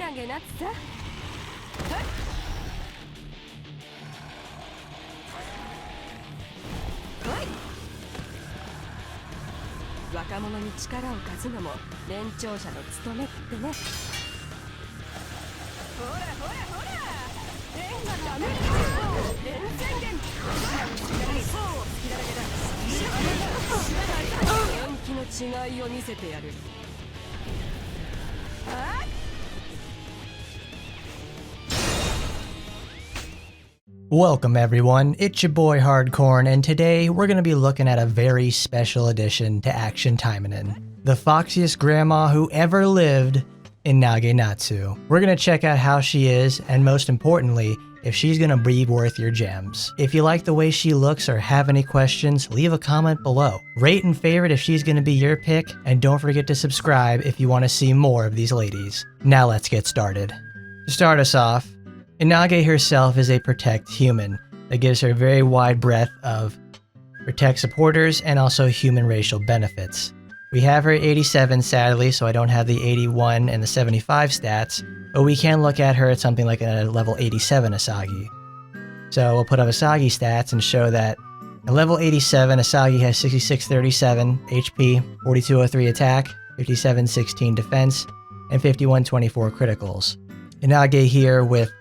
Inage Natsu. 若者に力を貸すのも年長者の務めってね。ほらほらほら、変なダメだよ。連宣言。そう好きだらけだ。人気の違いを見せてやる。あっ。 Welcome everyone, it's your boy Hardcorn, and today we're going to be looking at a very special addition to Action Taimanin, the foxiest grandma who ever lived in Inage Natsu. We're going to check out how she is, and most importantly, if she's going to be worth your gems. If you like the way she looks or have any questions, leave a comment below. Rate and favorite if she's going to be your pick, and don't forget to subscribe if you want to see more of these ladies. Now let's get started. To start us off, Inage herself is a protect human that gives her a very wide breadth of protect supporters and also human racial benefits. We have her 87 sadly, so I don't have the 81 and the 75 stats, but we can look at her at something like a level 87 Asagi. So we'll put up Asagi stats and show that at level 87 Asagi has 6637 HP, 4203 attack, 5716 defense, and 5124 criticals. Inage here with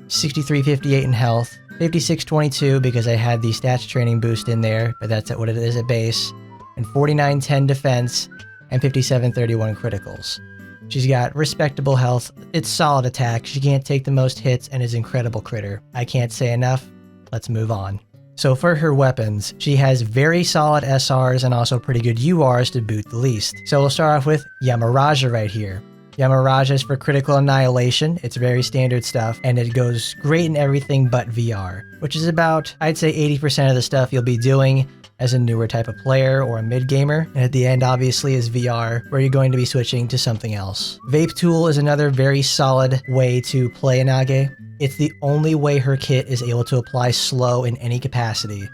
6358 in health, 5622 because I had the stats training boost in there, but that's what it is at base, and 4910 defense, and 5731 criticals. She's got respectable health, it's solid attack, she can't take the most hits, and is incredible critter. I can't say enough, let's move on. So for her weapons, she has very solid SRs and also pretty good URs to boot the least. So we'll start off with Yamaraja right here. Yamaraja is for critical annihilation, it's very standard stuff, and it goes great in everything but VR, which is about, I'd say 80% of the stuff you'll be doing as a newer type of player or a mid-gamer, and at the end obviously is VR, where you're going to be switching to something else. Vape Tool is another very solid way to play Inage. It's the only way her kit is able to apply slow in any capacity.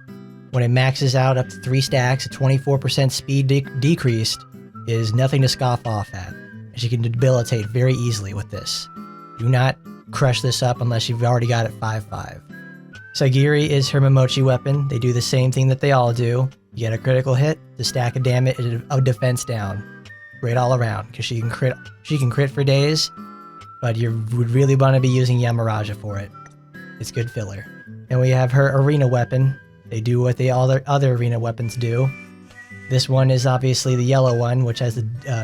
When it maxes out up to 3 stacks, a 24% speed decreased is nothing to scoff off at. She can debilitate very easily with this. Do not crush this up unless you've already got it 5-5. Sagiri is her Momochi weapon. They do the same thing that they all do. You get a critical hit, the stack of damage of defense down. Great all around, because she can crit for days, but you would really want to be using Yamaraja for it. It's good filler. Then we have her arena weapon. They do what all their other arena weapons do. This one is obviously the yellow one, which has the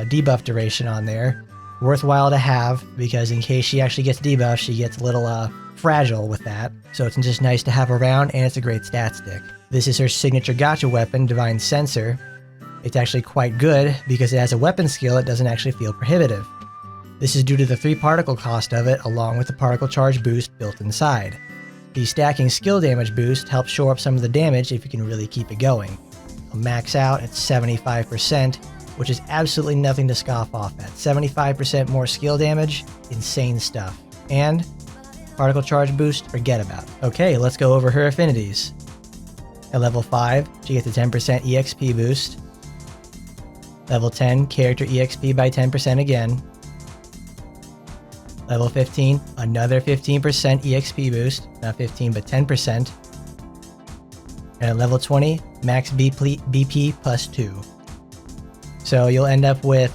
debuff duration on there. Worthwhile to have, because in case she actually gets debuffed, she gets a little fragile with that. So it's just nice to have around, and it's a great stat stick. This is her signature gacha weapon, Divine Sensor. It's actually quite good, because it has a weapon skill, it doesn't actually feel prohibitive. This is due to the 3 particle cost of it, along with the particle charge boost built inside. The stacking skill damage boost helps shore up some of the damage if you can really keep it going. Max out at 75%, which is absolutely nothing to scoff off at. 75% more skill damage, insane stuff. And particle charge boost, forget about it. Okay, let's go over her affinities. At level 5, she gets a 10% EXP boost. Level 10, character EXP by 10% again. Level 15, another 15% EXP boost, not 15 but 10%. And at level 20, max BP plus 2. So you'll end up with,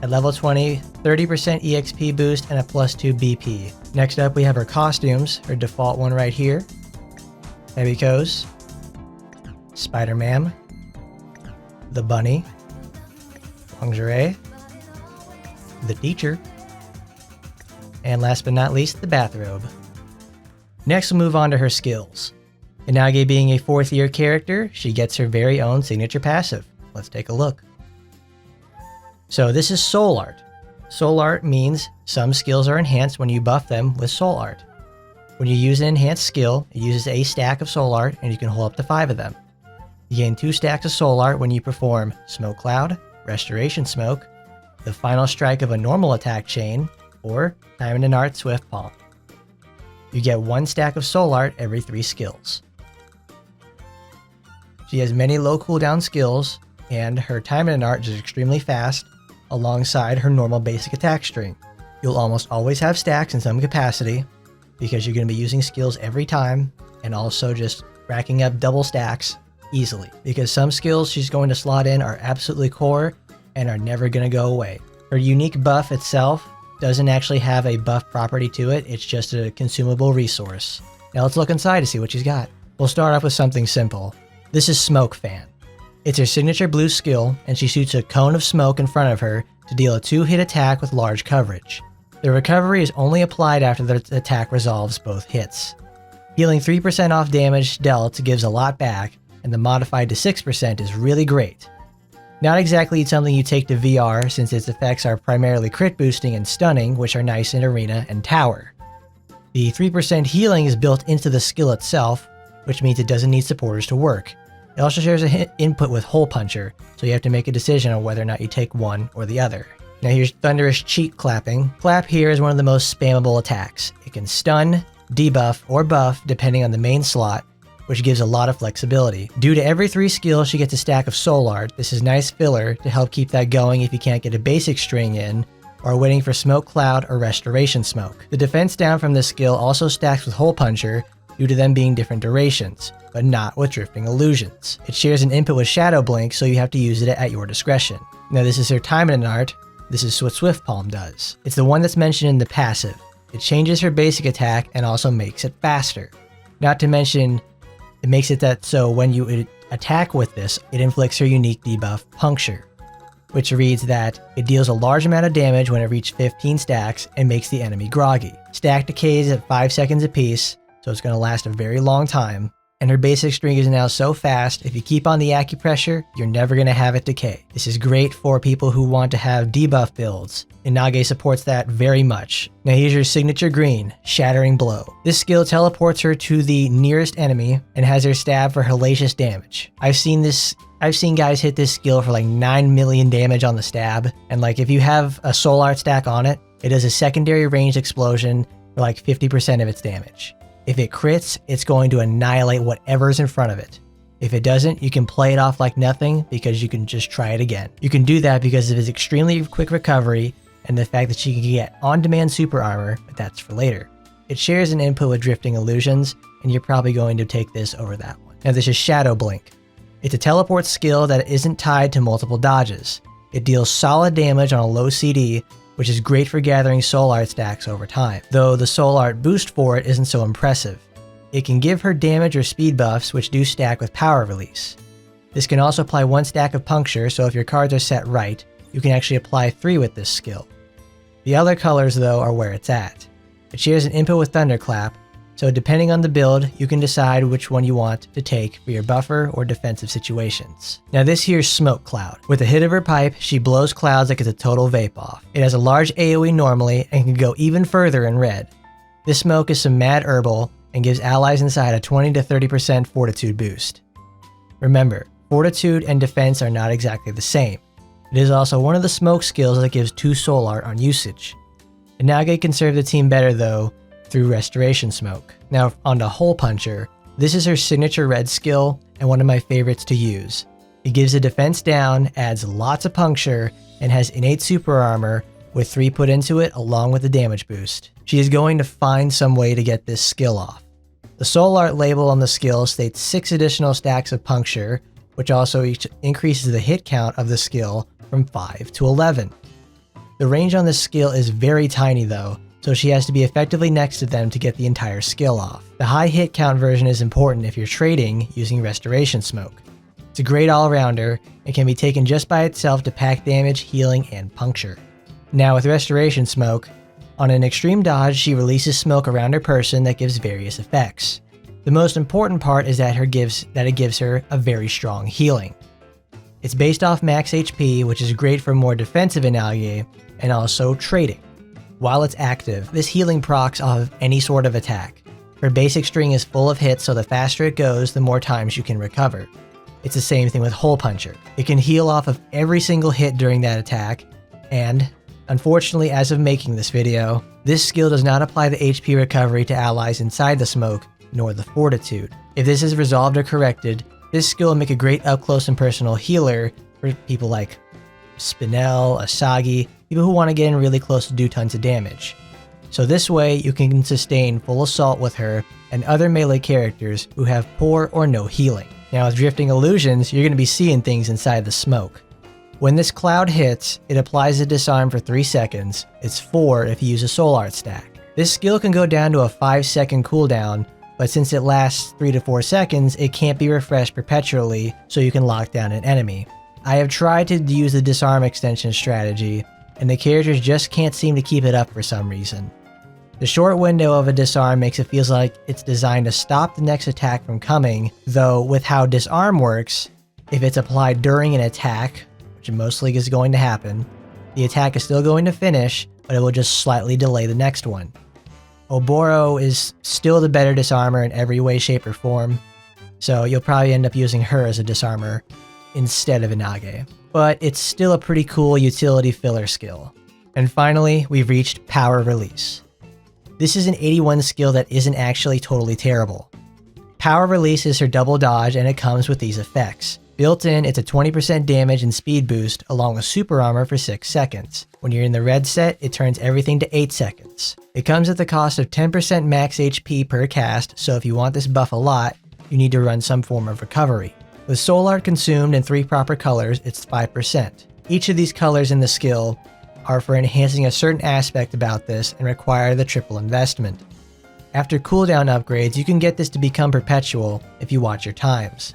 at level 20, 30% EXP boost and a plus 2 BP. Next up we have her costumes, her default one right here. Heavy Co's, Spider-Man, the Bunny, Lingerie, the Teacher, and last but not least, the Bathrobe. Next we'll move on to her skills. Inage being a 4th year character, she gets her very own signature passive. Let's take a look. So this is Soul Art. Soul Art means some skills are enhanced when you buff them with Soul Art. When you use an enhanced skill, it uses a stack of Soul Art and you can hold up to 5 of them. You gain 2 stacks of Soul Art when you perform Smoke Cloud, Restoration Smoke, the final strike of a normal attack chain, or Taimanin Art Swift Palm. You get 1 stack of Soul Art every 3 skills. She has many low cooldown skills, and her Taimanin Art is extremely fast, alongside her normal basic attack string. You'll almost always have stacks in some capacity because you're going to be using skills every time and also just racking up double stacks easily because some skills she's going to slot in are absolutely core and are never going to go away. Her unique buff itself doesn't actually have a buff property to it, it's just a consumable resource. Now let's look inside to see what she's got. We'll start off with something simple. This is Smoke Fan. It's her signature blue skill, and she shoots a cone of smoke in front of her to deal a 2-hit attack with large coverage. The recovery is only applied after the attack resolves both hits. Healing 3% off damage dealt gives a lot back, and the modified to 6% is really great. Not exactly something you take to VR since its effects are primarily crit boosting and stunning, which are nice in Arena and Tower. The 3% healing is built into the skill itself, which means it doesn't need supporters to work. It also shares an input with Hole Puncher, so you have to make a decision on whether or not you take one or the other. Now here's Thunderous Cheek Clapping. Clap here is one of the most spammable attacks. It can stun, debuff, or buff depending on the main slot, which gives a lot of flexibility. Due to every 3 skills, she gets a stack of Soul Art. This is nice filler to help keep that going if you can't get a basic string in, or waiting for Smoke Cloud or Restoration Smoke. The defense down from this skill also stacks with Hole Puncher due to them being different durations, but not with Drifting Illusions. It shares an input with Shadow Blink, so you have to use it at your discretion. Now this is her Taimanin art. This is what Swift Palm does. It's the one that's mentioned in the passive. It changes her basic attack and also makes it faster. Not to mention, it makes it that so when you attack with this, it inflicts her unique debuff, Puncture, which reads that it deals a large amount of damage when it reaches 15 stacks and makes the enemy groggy. Stack decays at 5 seconds apiece, so it's going to last a very long time. And her basic string is now so fast, if you keep on the acupressure, you're never going to have it decay. This is great for people who want to have debuff builds. Inage supports that very much. Now here's your signature green, Shattering Blow. This skill teleports her to the nearest enemy and has her stab for hellacious damage. I've seen guys hit this skill for like 9 million damage on the stab, and like if you have a Soul Art stack on it, it does a secondary ranged explosion for like 50% of its damage. If it crits, it's going to annihilate whatever's in front of it. If it doesn't, you can play it off like nothing because you can just try it again. You can do that because of his extremely quick recovery and the fact that she can get on-demand super armor, but that's for later. It shares an input with Drifting Illusions, and you're probably going to take this over that one. Now this is Shadow Blink. It's a teleport skill that isn't tied to multiple dodges. It deals solid damage on a low CD, which is great for gathering Soul Art stacks over time, though the Soul Art boost for it isn't so impressive. It can give her damage or speed buffs, which do stack with Power Release. This can also apply 1 stack of Puncture, so if your cards are set right, you can actually apply 3 with this skill. The other colors, though, are where it's at. It shares an input with Thunderclap, so depending on the build, you can decide which one you want to take for your buffer or defensive situations. Now this here's Smoke Cloud. With a hit of her pipe, she blows clouds like it's a total vape off. It has a large AoE normally and can go even further in red. This smoke is some mad herbal and gives allies inside a 20 to 30% fortitude boost. Remember, fortitude and defense are not exactly the same. It is also one of the smoke skills that gives 2 Soul Art on usage. Inage can serve the team better though, through Restoration Smoke. Now onto Hole Puncher. This is her signature red skill and one of my favorites to use. It gives a defense down, adds lots of puncture, and has innate super armor with 3 put into it along with the damage boost. She is going to find some way to get this skill off. The Soul Art label on the skill states 6 additional stacks of puncture, which also increases the hit count of the skill from 5 to 11. The range on this skill is very tiny though, so she has to be effectively next to them to get the entire skill off. The high hit count version is important if you're trading using Restoration Smoke. It's a great all-rounder and can be taken just by itself to pack damage, healing, and puncture. Now with Restoration Smoke, on an extreme dodge she releases smoke around her person that gives various effects. The most important part is that it gives her a very strong healing. It's based off max HP, which is great for more defensive Inage and also trading. While it's active, this healing procs off of any sort of attack. Her basic string is full of hits, so the faster it goes, the more times you can recover. It's the same thing with Hole Puncher. It can heal off of every single hit during that attack, and unfortunately as of making this video, this skill does not apply the HP recovery to allies inside the smoke, nor the fortitude. If this is resolved or corrected, this skill will make a great up close and personal healer for people like Spinel, Asagi, people who want to get in really close to do tons of damage. So this way you can sustain full assault with her and other melee characters who have poor or no healing. Now with Drifting Illusions, you're going to be seeing things inside the smoke. When this cloud hits, it applies a disarm for 3 seconds. It's 4 if you use a soul art stack. This skill can go down to a 5-second cooldown, but since it lasts 3 to 4 seconds, it can't be refreshed perpetually, so you can lock down an enemy. I have tried to use the disarm extension strategy, and the characters just can't seem to keep it up for some reason. The short window of a disarm makes it feel like it's designed to stop the next attack from coming, though with how disarm works, if it's applied during an attack, which mostly is going to happen, the attack is still going to finish, but it will just slightly delay the next one. Oboro is still the better disarmer in every way, shape, or form, so you'll probably end up using her as a disarmer instead of Inage. But it's still a pretty cool utility filler skill. And finally, we've reached Power Release. This is an 81 skill that isn't actually totally terrible. Power Release is her double dodge and it comes with these effects. Built in, it's a 20% damage and speed boost along with super armor for 6 seconds. When you're in the red set, it turns everything to 8 seconds. It comes at the cost of 10% max HP per cast, so if you want this buff a lot, you need to run some form of recovery. With soul art consumed in 3 proper colors, it's 5%. Each of these colors in the skill are for enhancing a certain aspect about this and require the triple investment. After cooldown upgrades, you can get this to become perpetual if you watch your times.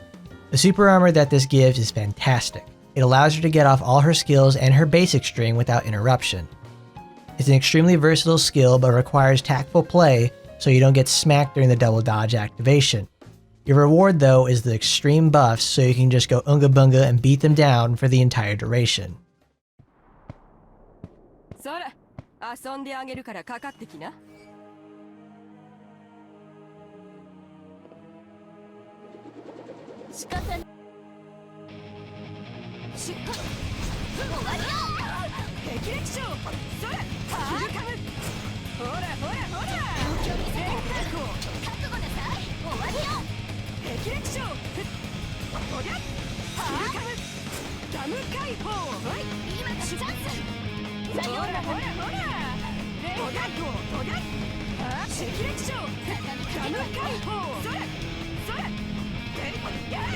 The super armor that this gives is fantastic. It allows her to get off all her skills and her basic string without interruption. It's an extremely versatile skill but requires tactful play so you don't get smacked during the double dodge activation. Your reward though is the extreme buffs so you can just go unga bunga and beat them down for the entire duration. そら、遊んであげるからかかってきな。仕方ない。しっかり。終わりよ。霹靂賞。それ。はあ。ほらほらほら。全開放。覚悟なさい。終わりよ。霹靂賞。ほりゃ。はあ。ダム解放。はい。今がチャンス。ほらほらほら。全開放。ほりゃ。はあ。霹靂賞。ダム解放。それ。それ。やれ。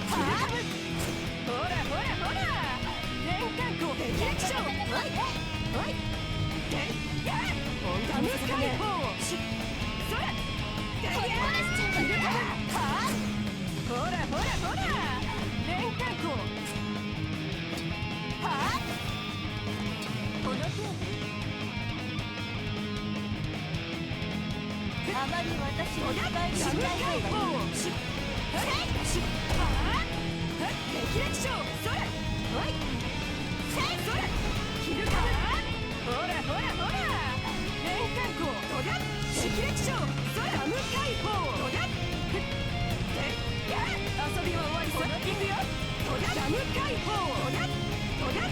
はあ。ほらほらほら。全開放。霹靂賞。はい。はい。やれ。ダム解放。それ。やれ。はあ。ほらほらほら。全開放。はあ。この程度。あまり私を使いしない方がいい。はい。はあ。霹靂賞。それ。はい。それ。切るか。ほらほらほら。全開放。とりゃ。霹靂賞。それ。ダム解放。とりゃ。やれ。遊びは終わりさ。行くよ。とりゃ。ダム解放。とりゃ。とりゃ。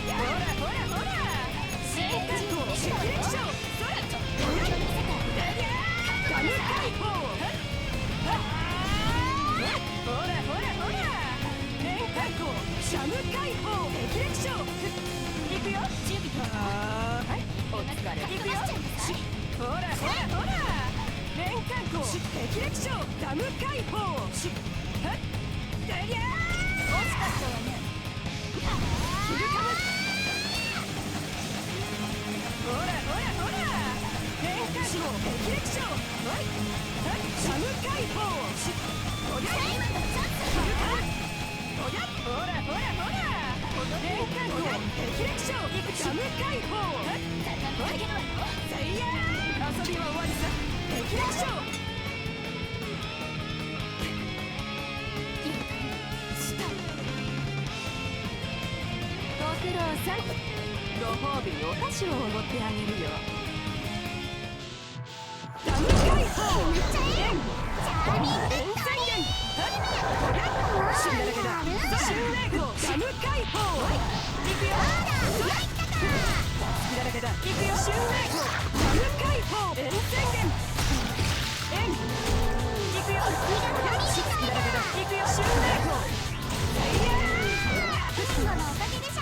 ほらほらほら。全開放。霹靂賞。それ。とりゃ。ダム解放。ほらほらほら。全開放。ダム解放。霹靂賞。行くよ。準備はーい。お疲れ。行くよ。ほらほらほら。全開放。霹靂賞。ダム解放。はっ。でりゃー。惜しかったわね。キルカム。ほらほらほら。全開放。霹靂賞。はい。ダム解放。ほりゃ。今のチャンス。キルカム。ほりゃ。ほらほらほら。全開放。霹靂賞。ダム解放。はい。せいやー。遊びは終わりさ。霹靂賞。ご苦労さん。ご褒美にお菓子をおごってあげるよ。ダム解放。シンデレラだ。シンデレゴ。ダム解放。行くよ。好きだらけだ。行くよ。シンデレゴ。ダム解放。円宣言。円。行くよ。好きだらけだ。行くよ。シンデレゴ。せいやー。今のおかげでしょ。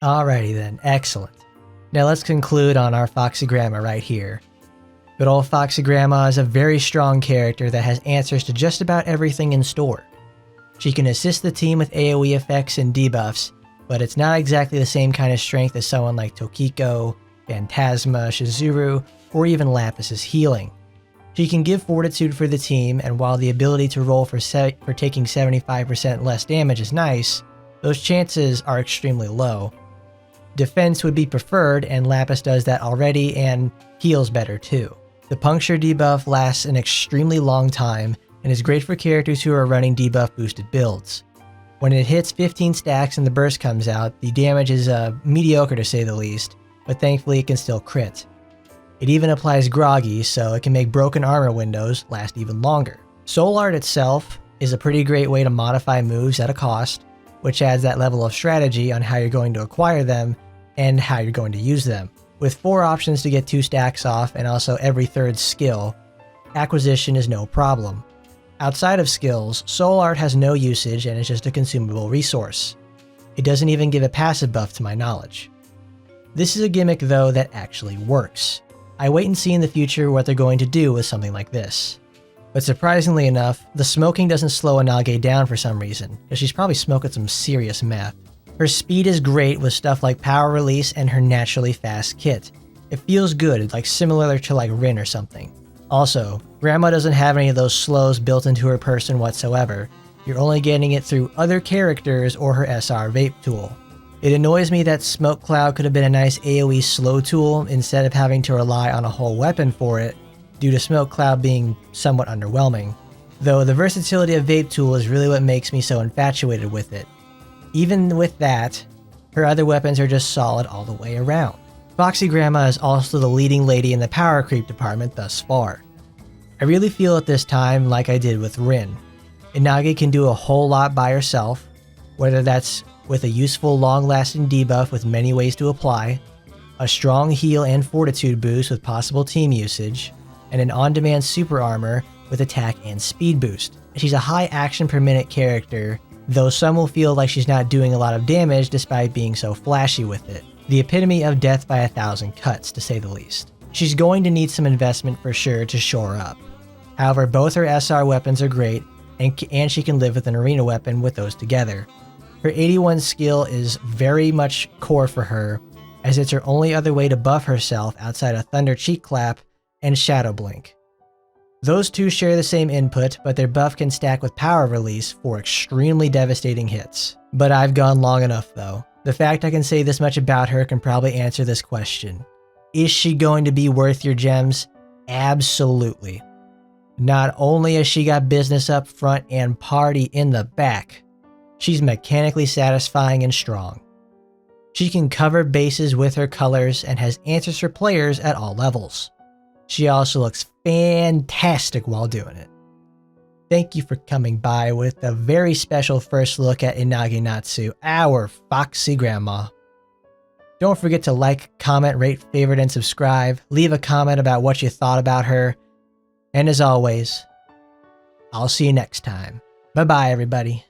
Alrighty then, excellent. Now let's conclude on our Foxy Grandma right here. Good old Foxy Grandma is a very strong character that has answers to just about everything in store. She can assist the team with AoE effects and debuffs, but it's not exactly the same kind of strength as someone like Tokiko, Phantasma, Shizuru, or even Lapis' healing. She can give fortitude for the team, and while the ability to roll for taking 75% less damage is nice, those chances are extremely low. Defense would be preferred, and Lapis does that already and heals better too. The puncture debuff lasts an extremely long time and is great for characters who are running debuff boosted builds. When it hits 15 stacks and the burst comes out, the damage is mediocre to say the least, but thankfully it can still crit. It even applies groggy, so it can make broken armor windows last even longer. Soul Art itself is a pretty great way to modify moves at a cost, which adds that level of strategy on how you're going to acquire them and how you're going to use them. With 4 options to get 2 stacks off and also every 3rd skill, acquisition is no problem. Outside of skills, Soul Art has no usage and is just a consumable resource. It doesn't even give a passive buff to my knowledge. This is a gimmick though that actually works. I wait and see in the future what they're going to do with something like this. But surprisingly enough, the smoking doesn't slow Inage down for some reason, because she's probably smoking some serious meth. Her speed is great with stuff like power release and her naturally fast kit. It feels good, like similar to like Rin or something. Also, Grandma doesn't have any of those slows built into her person whatsoever. You're only getting it through other characters or her SR vape tool. It annoys me that Smoke Cloud could have been a nice AoE slow tool instead of having to rely on a whole weapon for it, due to Smoke Cloud being somewhat underwhelming. Though the versatility of Vape Tool is really what makes me so infatuated with it. Even with that, her other weapons are just solid all the way around. Foxy Grandma is also the leading lady in the power creep department thus far. I really feel at this time like I did with Rin. Inage can do a whole lot by herself, whether that's with a useful long-lasting debuff with many ways to apply, a strong heal and fortitude boost with possible team usage, and an on-demand super armor with attack and speed boost. She's a high action per minute character though some will feel like she's not doing a lot of damage despite being so flashy with it. The epitome of death by 1,000 cuts, to say the least. She's going to need some investment for sure to shore up. However, both her SR weapons are great, and she can live with an arena weapon with those together. Her 81 skill is very much core for her, as it's her only other way to buff herself outside of Thunder Cheek Clap and Shadow Blink. Those two share the same input, but their buff can stack with Power Release for extremely devastating hits. But I've gone long enough though. The fact I can say this much about her can probably answer this question. Is she going to be worth your gems? Absolutely. Not only has she got business up front and party in the back, she's mechanically satisfying and strong. She can cover bases with her colors and has answers for players at all levels. She also looks fantastic while doing it. Thank you for coming by with a very special first look at Inage Natsu, our Foxy Grandma. Don't forget to like, comment, rate, favorite, and subscribe. Leave a comment about what you thought about her. And as always, I'll see you next time. Bye-bye, everybody.